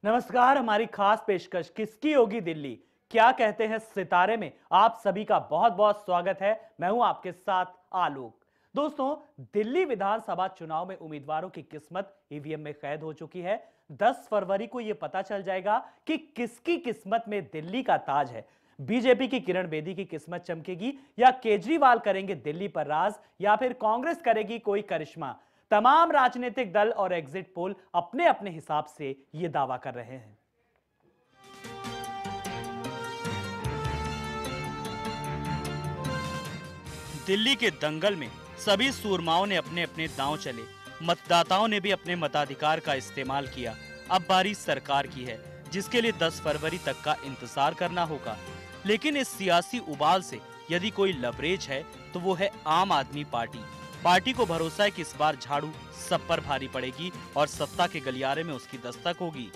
नमस्कार। हमारी खास पेशकश किसकी होगी दिल्ली, क्या कहते हैं सितारे में आप सभी का बहुत बहुत स्वागत है। मैं हूं आपके साथ आलोक। दोस्तों, दिल्ली विधानसभा चुनाव में उम्मीदवारों की किस्मत ईवीएम में कैद हो चुकी है। 10 फरवरी को यह पता चल जाएगा कि किसकी किस्मत में दिल्ली का ताज है। बीजेपी की किरण बेदी की किस्मत चमकेगी या केजरीवाल करेंगे दिल्ली पर राज, या फिर कांग्रेस करेगी कोई करिश्मा। तमाम राजनीतिक दल और एग्जिट पोल अपने अपने हिसाब से यह दावा कर रहे हैं। दिल्ली के दंगल में सभी सूरमाओं ने अपने अपने दांव चले। मतदाताओं ने भी अपने मताधिकार का इस्तेमाल किया। अब बारी सरकार की है, जिसके लिए 10 फरवरी तक का इंतजार करना होगा। लेकिन इस सियासी उबाल से यदि कोई लबरेज है तो वो है आम आदमी पार्टी। पार्टी को भरोसा है कि इस बार झाड़ू सब पर भारी पड़ेगी और सत्ता के गलियारे में उसकी दस्तक होगी।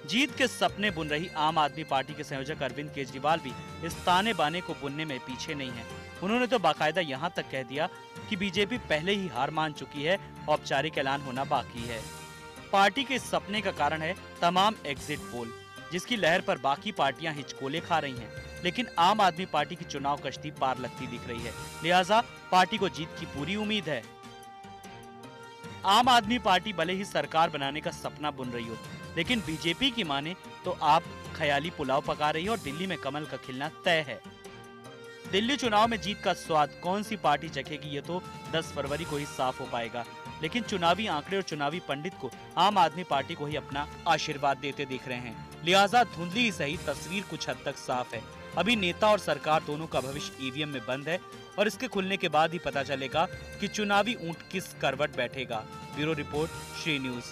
जीत के सपने बुन रही आम आदमी पार्टी के संयोजक अरविंद केजरीवाल भी इस ताने बाने को बुनने में पीछे नहीं है। उन्होंने तो बाकायदा यहाँ तक कह दिया कि बीजेपी पहले ही हार मान चुकी है, औपचारिक ऐलान होना बाकी है। पार्टी के इस सपने का कारण है तमाम एग्जिट पोल, जिसकी लहर पर बाकी पार्टियां हिचकोले खा रही हैं। लेकिन आम आदमी पार्टी की चुनाव कश्ती पार लगती दिख रही है, लिहाजा पार्टी को जीत की पूरी उम्मीद है। आम आदमी पार्टी भले ही सरकार बनाने का सपना बुन रही हो, लेकिन बीजेपी की माने तो आप ख्याली पुलाव पका रही हो और दिल्ली में कमल का खिलना तय है। दिल्ली चुनाव में जीत का स्वाद कौन सी पार्टी चखेगी, ये तो 10 फरवरी को ही साफ हो पाएगा। लेकिन चुनावी आंकड़े और चुनावी पंडित को आम आदमी पार्टी को ही अपना आशीर्वाद देते दिख रहे हैं, लिहाजा धुंधली ही सही तस्वीर कुछ हद तक साफ है। अभी नेता और सरकार दोनों का भविष्य ईवीएम में बंद है और इसके खुलने के बाद ही पता चलेगा कि चुनावी ऊंट किस करवट बैठेगा। Bureau report, Shri news.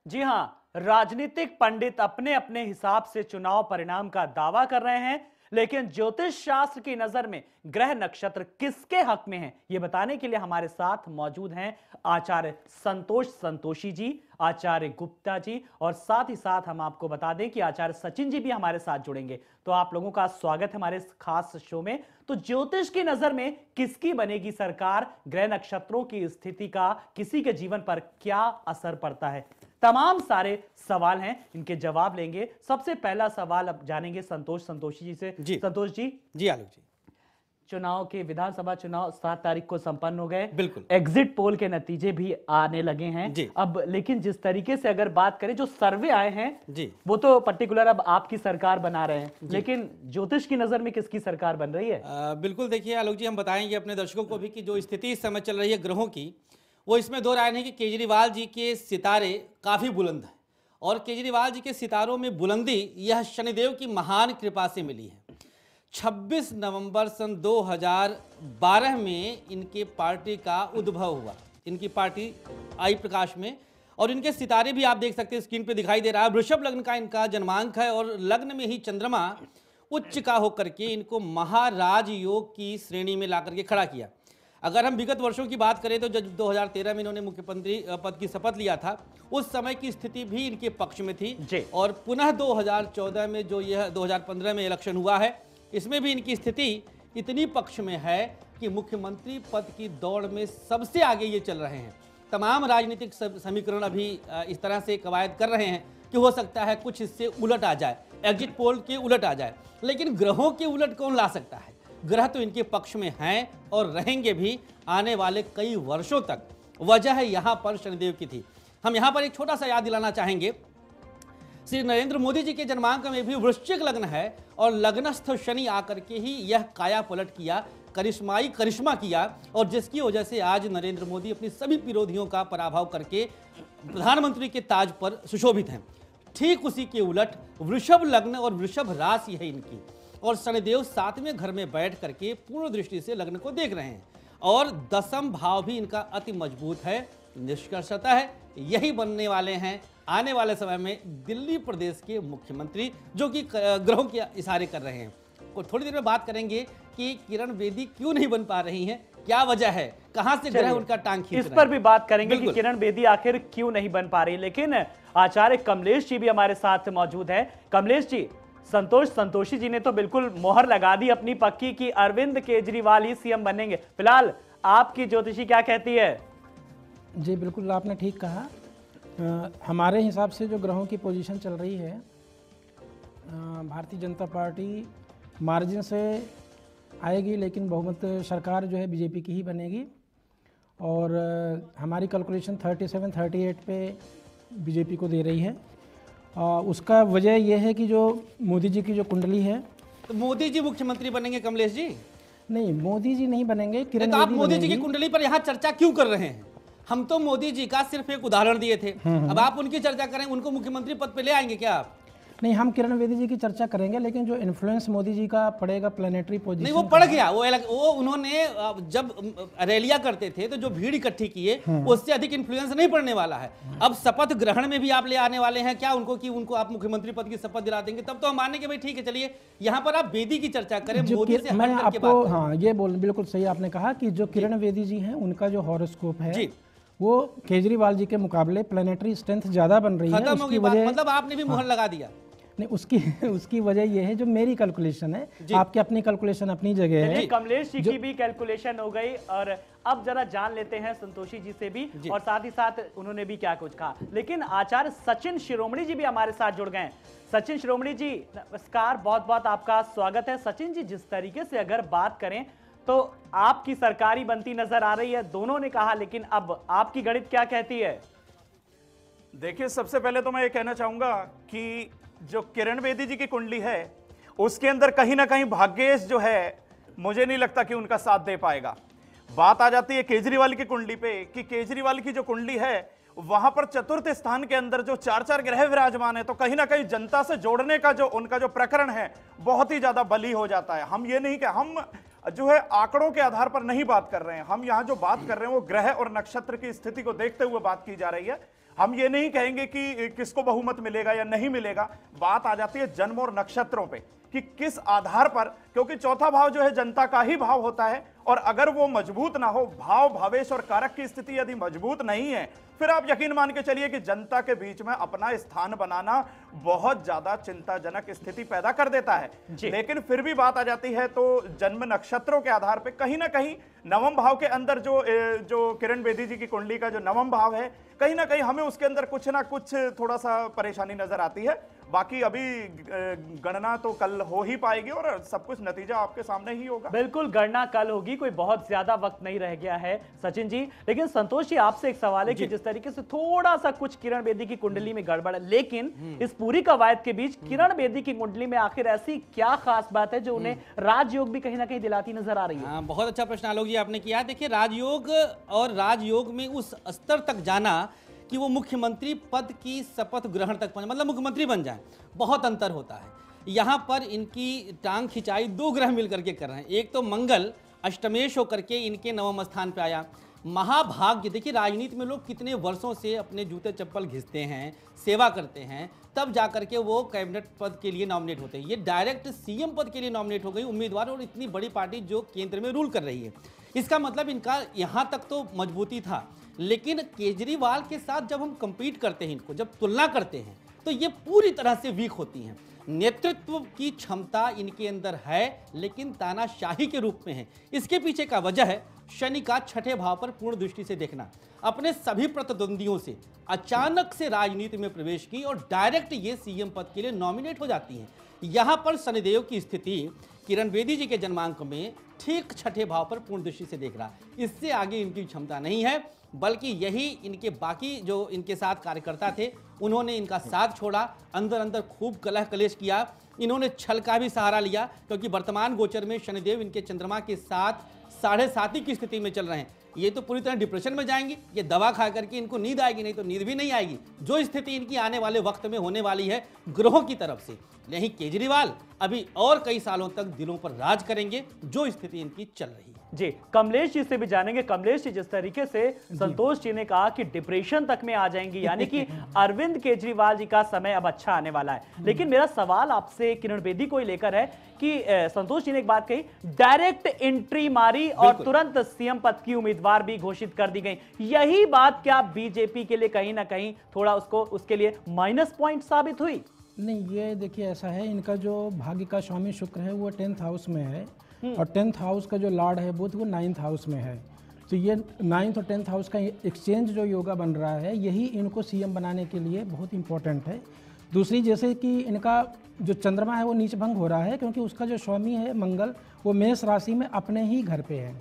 जी हां, राजनीतिक पंडित अपने अपने हिसाब से चुनाव परिणाम का दावा कर रहे हैं, लेकिन ज्योतिष शास्त्र की नजर में ग्रह नक्षत्र किसके हक में हैं, यह बताने के लिए हमारे साथ मौजूद हैं आचार्य संतोष संतोषी जी, आचार्य गुप्ता जी, और साथ ही साथ हम आपको बता दें कि आचार्य सचिन जी भी हमारे साथ जुड़ेंगे। तो आप लोगों का स्वागत है हमारे इस खास शो में। तो ज्योतिष की नजर में किसकी बनेगी सरकार, ग्रह नक्षत्रों की स्थिति का किसी के जीवन पर क्या असर पड़ता है, तमाम सारे सवाल हैं, इनके जवाब लेंगे। सबसे पहला सवाल अब जानेंगे संतोष संतोषी जी से। संतोष जी। जी आलोक जी। चुनाव के विधानसभा चुनाव 7 तारीख को संपन्न हो गए। बिल्कुल। एग्जिट पोल के नतीजे भी आने लगे हैं जी। अब, लेकिन जिस तरीके से अगर बात करें, जो सर्वे आए हैं जी, वो तो पर्टिकुलर अब आपकी सरकार बना रहे हैं, लेकिन ज्योतिष की नजर में किसकी सरकार बन रही है? बिल्कुल। देखिए आलोक जी, हम बताएंगे अपने दर्शकों को भी कि जो स्थिति इस समय चल रही है ग्रहों की, वो इसमें दो राय नहीं कि केजरीवाल जी के सितारे काफ़ी बुलंद हैं, और केजरीवाल जी के सितारों में बुलंदी यह शनिदेव की महान कृपा से मिली है। 26 नवंबर सन 2012 में इनके पार्टी का उद्भव हुआ, इनकी पार्टी आई प्रकाश में, और इनके सितारे भी आप देख सकते हैं, स्क्रीन पे दिखाई दे रहा है। वृषभ लग्न का इनका जन्मांक है और लग्न में ही चंद्रमा उच्च का होकर के इनको महाराज योग की श्रेणी में ला करके खड़ा किया। अगर हम विगत वर्षों की बात करें तो जब 2013 में इन्होंने मुख्यमंत्री पद की शपथ लिया था, उस समय की स्थिति भी इनके पक्ष में थी, और पुनः 2014 में जो यह 2015 में इलेक्शन हुआ है, इसमें भी इनकी स्थिति इतनी पक्ष में है कि मुख्यमंत्री पद की दौड़ में सबसे आगे ये चल रहे हैं। तमाम राजनीतिक समीकरण अभी इस तरह से कवायद कर रहे हैं कि हो सकता है कुछ इससे उलट आ जाए, एग्जिट पोल के उलट आ जाए, लेकिन ग्रहों के उलट कौन ला सकता है? ग्रह तो इनके पक्ष में हैं और रहेंगे भी आने वाले कई वर्षों तक। वजह है यहाँ पर शनिदेव की थी। हम यहाँ पर एक छोटा सा याद दिलाना चाहेंगे, श्री नरेंद्र मोदी जी के जन्मांक में भी वृश्चिक लग्न है, और लग्नस्थ शनि आकर के ही यह काया पलट किया, करिश्मा किया, और जिसकी वजह से आज नरेंद्र मोदी अपनी सभी विरोधियों का पराभव करके प्रधानमंत्री के ताज पर सुशोभित हैं। ठीक उसी के उलट वृषभ लग्न और वृषभ राशि है इनकी, और शनिदेव 7वें घर में बैठ करके पूर्ण दृष्टि से लग्न को देख रहे हैं, और 10म भाव भी इनका अति मजबूत है। निष्कर्षतः है यही बनने वाले हैं आने वाले समय में दिल्ली प्रदेश के मुख्यमंत्री, जो कि ग्रहों के इशारे कर रहे हैं। तो थोड़ी देर में बात करेंगे कि किरण बेदी क्यों नहीं बन पा रही हैं, क्या वजह है, कहां से ग्रह उनका टांग खींच रहे हैं, इस पर भी बात करेंगे कि किरण बेदी आखिर क्यों नहीं बन पा रही। लेकिन आचार्य कमलेश जी भी हमारे साथ मौजूद है। कमलेश जी, संतोष संतोषी जी ने तो बिल्कुल मोहर लगा दी अपनी पक्की कि अरविंद केजरीवाल ही सीएम बनेंगे। फिलहाल आपकी ज्योतिषी क्या कहती है? जी बिल्कुल, आपने ठीक कहा। हमारे हिसाब से जो ग्रहों की पोजीशन चल रही है, भारतीय जनता पार्टी मार्जिन से आएगी, लेकिन बहुमत सरकार जो है बीजेपी की ही बनेगी। और हमारी कैलकुलेशन 37-38 पे बीजेपी को दे रही है। उसका वजह यह है कि जो मोदी जी की जो कुंडली है। तो मोदी जी मुख्यमंत्री बनेंगे कमलेश जी? नहीं, मोदी जी नहीं बनेंगे, किरण तो आप बेदी मोदी जी की बनेगी। कुंडली पर यहाँ चर्चा क्यों कर रहे हैं? हम तो मोदी जी का सिर्फ एक उदाहरण दिए थे, अब आप उनकी चर्चा करें, उनको मुख्यमंत्री पद पे ले आएंगे क्या आप? नहीं, हम किरण बेदी जी की चर्चा करेंगे, लेकिन जो इन्फ्लुएंस मोदी जी का पड़ेगा प्लानिटरी पोजीशन, नहीं, वो पड़ गया, वो उन्होंने जब रैलियां करते थे तो जो भीड़ इकट्ठी किए उससे अधिक इन्फ्लुएंस नहीं पड़ने वाला है। अब शपथ ग्रहण में भी आप ले आने वाले हैं क्या उनको, कि उनको आप मुख्यमंत्री पद की शपथ दिला देंगे? तब तो हम मानेंगे भाई ठीक है, चलिए यहाँ पर आप बेदी की चर्चा करें, मोदी से मैं हट करके आपको बात करें। हाँ ये बोल बिल्कुल सही आपने कहा कि जो किरण बेदी जी हैं उनका जो हॉरोस्कोप है जी। वो केजरीवाल जी के मुकाबले प्लानिटरी स्ट्रेंथ ज्यादा बन रही है। खत्म हो उसकी गई बात, वजह मतलब आपने भी मुहर लगा दिया। नहीं, उसकी वजह यह है जो मेरी कैलकुलेशन है, आपकी अपनी कैलकुलेशन अपनी जगह है। चलिए, कमलेश जी की भी कैलकुलेशन हो गई और अब जरा जान लेते हैं संतोषी जी से भी, और साथ ही साथ उन्होंने भी क्या कुछ कहा। लेकिन आचार्य सचिन शिरोमणि जी भी हमारे साथ जुड़ गए हैं। सचिन शिरोमणि जी नमस्कार, बहुत बहुत आपका स्वागत है। सचिन जी, जिस तरीके से अगर बात करें तो आपकी सरकारी बनती नजर आ रही है, दोनों ने कहा, लेकिन अब आपकी गणित क्या कहती है? देखिए, सबसे पहले तो मैं ये कहना चाहूंगा कि जो किरण बेदी जी की कुंडली है उसके अंदर कहीं ना कहीं भाग्येश जो है, मुझे नहीं लगता कि उनका साथ दे पाएगा। बात आ जाती है केजरीवाल की कुंडली पे कि केजरीवाल की जो कुंडली है वहां पर चतुर्थ स्थान के अंदर जो 4-4 ग्रह विराजमान है, तो कहीं ना कहीं जनता से जोड़ने का जो उनका जो प्रकरण है बहुत ही ज्यादा बली हो जाता है। हम ये नहीं कि हम जो है आंकड़ों के आधार पर नहीं बात कर रहे हैं, हम यहां जो बात कर रहे हैं वो ग्रह और नक्षत्र की स्थिति को देखते हुए बात की जा रही है। हम ये नहीं कहेंगे कि किसको बहुमत मिलेगा या नहीं मिलेगा। बात आ जाती है जन्म और नक्षत्रों पे कि किस आधार पर, क्योंकि चौथा भाव जो है जनता का ही भाव होता है, और अगर वो मजबूत ना हो, भाव भावेश और कारक की स्थिति यदि मजबूत नहीं है, फिर आप यकीन मान के चलिए कि जनता के बीच में अपना स्थान बनाना बहुत ज्यादा चिंताजनक स्थिति पैदा कर देता है। लेकिन फिर भी बात आ जाती है तो जन्म नक्षत्रों के आधार पर कहीं ना कहीं नवम भाव के अंदर जो किरण बेदी जी की कुंडली का जो नवम भाव है, कहीं ना कहीं हमें उसके अंदर कुछ ना कुछ थोड़ा सा परेशानी नजर आती है। बाकी अभी गणना तो कल हो ही पाएगी और सब कुछ नतीजा आपके सामने ही होगा। बिल्कुल, गणना कल होगी, कोई बहुत ज्यादा वक्त नहीं रह गया है सचिन जी। लेकिन संतोष जी, आपसे एक सवाल है कि जिस तरीके से थोड़ा सा कुछ किरण बेदी की कुंडली में गड़बड़ है, लेकिन इस पूरी कवायद के बीच किरण बेदी की कुंडली में आखिर ऐसी क्या खास बात है जो उन्हें राजयोग भी कहीं ना कहीं दिलाती नजर आ रही है? हाँ, बहुत अच्छा प्रश्न आलोक जी आपने किया। देखिए, राजयोग और राजयोग में उस स्तर तक जाना कि वो मुख्यमंत्री पद की शपथ ग्रहण तक पहुंचे, मतलब मुख्यमंत्री बन जाए, बहुत अंतर होता है। यहाँ पर इनकी टांग खिंचाई दो ग्रह मिलकर के कर रहे हैं। एक तो मंगल अष्टमेश होकर के इनके नवम स्थान पे आया, महाभाग्य। देखिए, राजनीति में लोग कितने वर्षों से अपने जूते चप्पल घिसते हैं, सेवा करते हैं, तब जाकर के वो कैबिनेट पद के लिए नॉमिनेट होते हैं। ये डायरेक्ट सीएम पद के लिए नॉमिनेट हो गई उम्मीदवार, और इतनी बड़ी पार्टी जो केंद्र में रूल कर रही है। इसका मतलब इनका यहाँ तक तो मजबूती था, लेकिन केजरीवाल के साथ जब हम कंपीट करते हैं, इनको जब तुलना करते हैं, तो ये पूरी तरह से वीक होती हैं। नेतृत्व की क्षमता इनके अंदर है, लेकिन तानाशाही के रूप में है। इसके पीछे का वजह है शनि का छठे भाव पर पूर्ण दृष्टि से देखना। अपने सभी प्रतिद्वंदियों से अचानक से राजनीति में प्रवेश की और डायरेक्ट ये सीएम पद के लिए नॉमिनेट हो जाती हैं। यहां पर शनिदेव की स्थिति किरण बेदी जी के जन्मांक में ठीक छठे भाव पर पूर्ण दृष्टि से देख रहा। इससे आगे इनकी क्षमता नहीं है, बल्कि यही इनके बाकी जो इनके साथ कार्यकर्ता थे उन्होंने इनका साथ छोड़ा, अंदर अंदर खूब कलह कलेश किया। इन्होंने छल का भी सहारा लिया, क्योंकि वर्तमान गोचर में शनिदेव इनके चंद्रमा के साथ 7.5 की स्थिति में चल रहे हैं। ये तो पूरी तरह डिप्रेशन में जाएंगी, ये दवा खा करके इनको नींद आएगी, नहीं तो नींद भी नहीं आएगी। जो स्थिति इनकी आने वाले वक्त में होने वाली है ग्रहों की तरफ से, नहीं केजरीवाल अभी और कई सालों तक दिलों पर राज करेंगे, जो स्थिति इनकी चल रही है। जी, कमलेश जी से भी जानेंगे। कमलेश जी, जिस तरीके से संतोष जी ने कहा कि डिप्रेशन तक में आ जाएंगी, यानी कि अरविंद केजरीवाल जी का समय अब अच्छा आने वाला है। लेकिन मेरा सवाल आपसे किरण बेदी को ही लेकर है कि संतोष जी ने एक बात कही, डायरेक्ट एंट्री मारी और तुरंत सीएम पद की उम्मीदवार भी घोषित कर दी गई। यही बात क्या बीजेपी के लिए कहीं ना कहीं थोड़ा उसके लिए माइनस पॉइंट साबित हुई? नहीं, ये देखिए ऐसा है, इनका जो भाग्य का स्वामी शुक्र है वो 10th हाउस में है, और 10th हाउस का जो लॉर्ड है बुध वो 9th हाउस में है। तो ये 9th और 10th हाउस का एक्सचेंज जो योगा बन रहा है, यही इनको सीएम बनाने के लिए बहुत इम्पोर्टेंट है। दूसरी, जैसे कि इनका जो चंद्रमा है वो नीच भंग हो रहा है, क्योंकि उसका जो स्वामी है मंगल, वो मेष राशि में अपने ही घर पे है।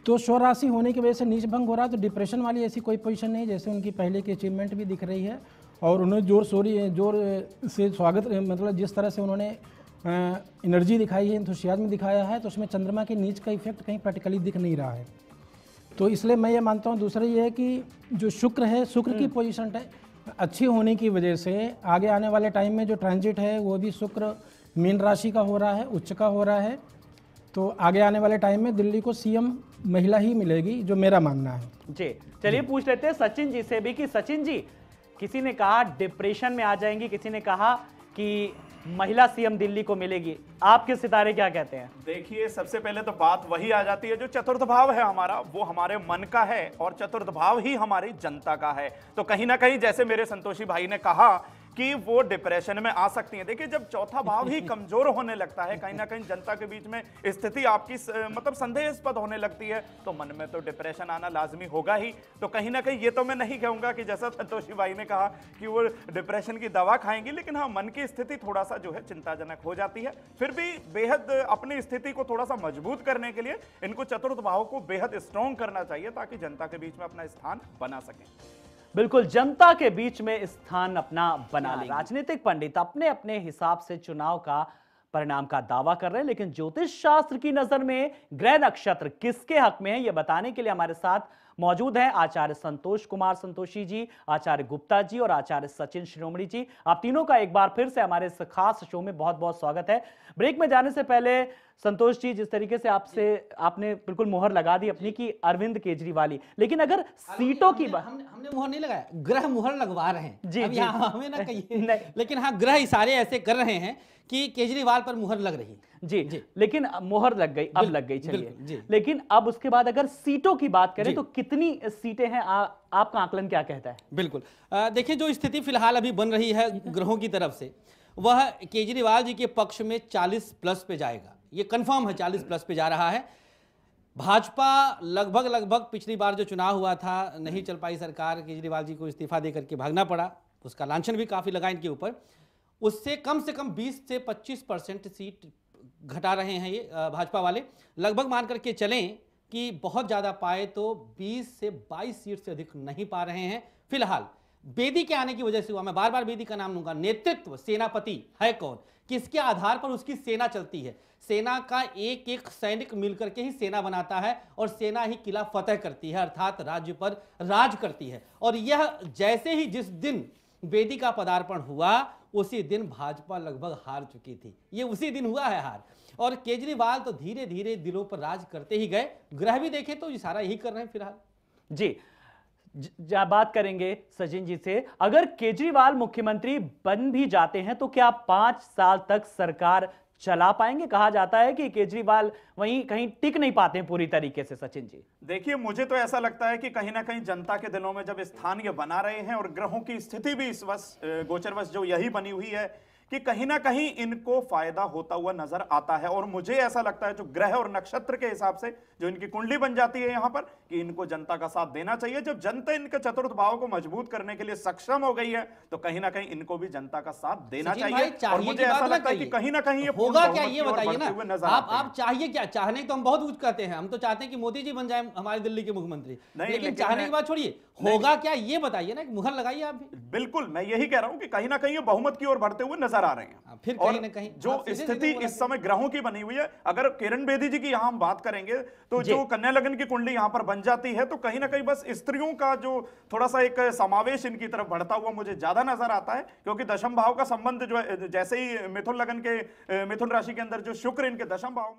तो स्व राशि होने की वजह से नीच भंग हो रहा है, तो डिप्रेशन वाली ऐसी कोई पोजीशन नहीं, जैसे उनकी पहले की अचीवमेंट भी दिख रही है। और उन्होंने जोर से स्वागत, मतलब जिस तरह से उन्होंने एनर्जी दिखाई है, इंथुसियाज्म दिखाया है, तो उसमें चंद्रमा के नीच का इफेक्ट कहीं प्रैक्टिकली दिख नहीं रहा है। तो इसलिए मैं ये मानता हूँ। दूसरा ये है कि जो शुक्र है, शुक्र की पोजीशन अच्छी होने की वजह से आगे आने वाले टाइम में जो ट्रांजिट है वो भी शुक्र मीन राशि का हो रहा है, उच्च का हो रहा है। तो आगे आने वाले टाइम में दिल्ली को सीएम महिला ही मिलेगी, जो मेरा मानना है। जी, चलिए पूछ लेते हैं सचिन जी से भी कि सचिन जी, किसी ने कहा डिप्रेशन में आ जाएंगी, किसी ने कहा कि महिला सीएम दिल्ली को मिलेगी, आपके सितारे क्या कहते हैं? देखिए, सबसे पहले तो बात वही आ जाती है, जो चतुर्थ भाव है हमारा, वो हमारे मन का है और चतुर्थ भाव ही हमारी जनता का है। तो कहीं ना कहीं जैसे मेरे संतोषी भाई ने कहा कि वो डिप्रेशन में आ सकती हैं। देखिए, जब चौथा भाव ही कमजोर होने लगता है, कहीं ना कहीं जनता के बीच में स्थिति आपकी मतलब संदेहास्पद होने लगती है, तो मन में तो डिप्रेशन आना लाजमी होगा ही। तो कहीं ना कहीं ये तो मैं नहीं कहूंगा कि जैसा संतोषी भाई ने कहा कि वो डिप्रेशन की दवा खाएंगी, लेकिन हाँ, मन की स्थिति थोड़ा सा जो है चिंताजनक हो जाती है। फिर भी बेहद अपनी स्थिति को थोड़ा सा मजबूत करने के लिए इनको चतुर्थ भाव को बेहद स्ट्रॉन्ग करना चाहिए, ताकि जनता के बीच में अपना स्थान बना सकें। बिल्कुल, जनता के बीच में स्थान अपना बना लें। राजनीतिक पंडित अपने अपने हिसाब से चुनाव का परिणाम का दावा कर रहे हैं, लेकिन ज्योतिष शास्त्र की नजर में ग्रह नक्षत्र किसके हक में है, यह बताने के लिए हमारे साथ मौजूद हैं आचार्य संतोष कुमार संतोषी जी, आचार्य गुप्ता जी और आचार्य सचिन शिरोमणि जी। आप तीनों का एक बार फिर से हमारे इस खास शो में बहुत बहुत स्वागत है। ब्रेक में जाने से पहले संतोष जी, जिस तरीके से आपने बिल्कुल मोहर लगा दी अपनी की अरविंद केजरीवाल, लेकिन अगर सीटों की बात, हमने मोहर नहीं लगाया, ग्रह मोहर लगवा रहे हैं जी, अब जी। हमें ना कहिए, लेकिन हाँ, ग्रह इशारे ऐसे कर रहे हैं कि केजरीवाल पर मुहर लग रही है। जी, लेकिन मोहर लग गई, अब लग गई, जी। चलिए। लेकिन अब उसके बाद अगर सीटों की बात करें तो कितनी सीटें हैं, आपका आकलन क्या कहता है? बिल्कुल, देखिए, जो स्थिति फिलहाल अभी बन रही है ग्रहों की तरफ से, वह केजरीवाल जी के पक्ष में 40+ पे जाएगा। ये कंफर्म है, 40+ पे जा रहा है। भाजपा लगभग पिछली बार जो चुनाव हुआ था, नहीं चल पाई सरकार, केजरीवाल जी को इस्तीफा देकर के भागना पड़ा, उसका लांछन भी काफी लगा इनके ऊपर। उससे कम 20 से 25% सीट घटा रहे हैं ये भाजपा वाले। लगभग मान करके चलें कि बहुत ज़्यादा पाए तो 20 से 22 सीट से अधिक नहीं पा रहे हैं फिलहाल। बेदी के आने की वजह से हुआ, मैं बार बार बेदी का नाम लूंगा। नेतृत्व, सेनापति है कौन, किसके आधार पर उसकी सेना चलती है? सेना का एक एक सैनिक मिलकर के ही सेना बनाता है और सेना ही किला फतेह करती है, अर्थात राज्य पर राज करती है। और यह जैसे ही जिस दिन बेदी का पदार्पण हुआ, उसी दिन भाजपा लगभग हार चुकी थी। ये उसी दिन हुआ है हार। और केजरीवाल तो धीरे धीरे दिलों पर राज करते ही गए। ग्रह भी देखे तो इशारा यही कर रहे हैं फिलहाल। जी, बात करेंगे सचिन जी से। अगर केजरीवाल मुख्यमंत्री बन भी जाते हैं तो क्या 5 साल तक सरकार चला पाएंगे? कहा जाता है कि केजरीवाल वहीं कहीं टिक नहीं पाते हैं पूरी तरीके से। सचिन जी, देखिए, मुझे तो ऐसा लगता है कि कहीं ना कहीं जनता के दिलों में जब स्थान ये बना रहे हैं, और ग्रहों की स्थिति भी इस गोचरवश जो यही बनी हुई है कि कहीं ना कहीं इनको फायदा होता हुआ नजर आता है। और मुझे ऐसा लगता है, जो ग्रह और नक्षत्र के हिसाब से जो इनकी कुंडली बन जाती है यहां पर, कि इनको जनता का साथ देना चाहिए। जब जनता इनके चतुर्थ भाव को मजबूत करने के लिए सक्षम हो गई है, तो कहीं ना कहीं इनको भी जनता का साथ देना चाहिए। और मुझे ऐसा लगता है कि कहीं ना कहीं ये होगा क्या, ये बताइए ना। आप चाहिए। चाहिए क्या? चाहने तो हम बहुत कुछ कहते हैं, हम तो चाहते हैं कि मोदी जी बन जाए हमारे दिल्ली के मुख्यमंत्री, लेकिन चाहने की बात छोड़िए, होगा क्या ये बताइए ना। मुहर लगाइए आप भी। बिल्कुल, मैं यही कह रहा हूं कि कहीं ना कहीं ये बहुमत की ओर बढ़ते हुए नजर आ रहे हैं। फिर और कहीं ना कहीं जो स्थिति इस समय ग्रहों की बनी हुई है, अगर किरण बेदी जी की यहां हम बात करेंगे, तो जो कन्या लगन की कुंडली यहां पर बन जाती है, तो कहीं ना कहीं बस स्त्रियों का जो थोड़ा सा एक समावेश इनकी तरफ बढ़ता हुआ मुझे ज्यादा नजर आता है। क्योंकि दशम भाव का संबंध जो है, जैसे ही मिथुन लगन के मिथुन राशि के अंदर जो शुक्र इनके दशम भाव में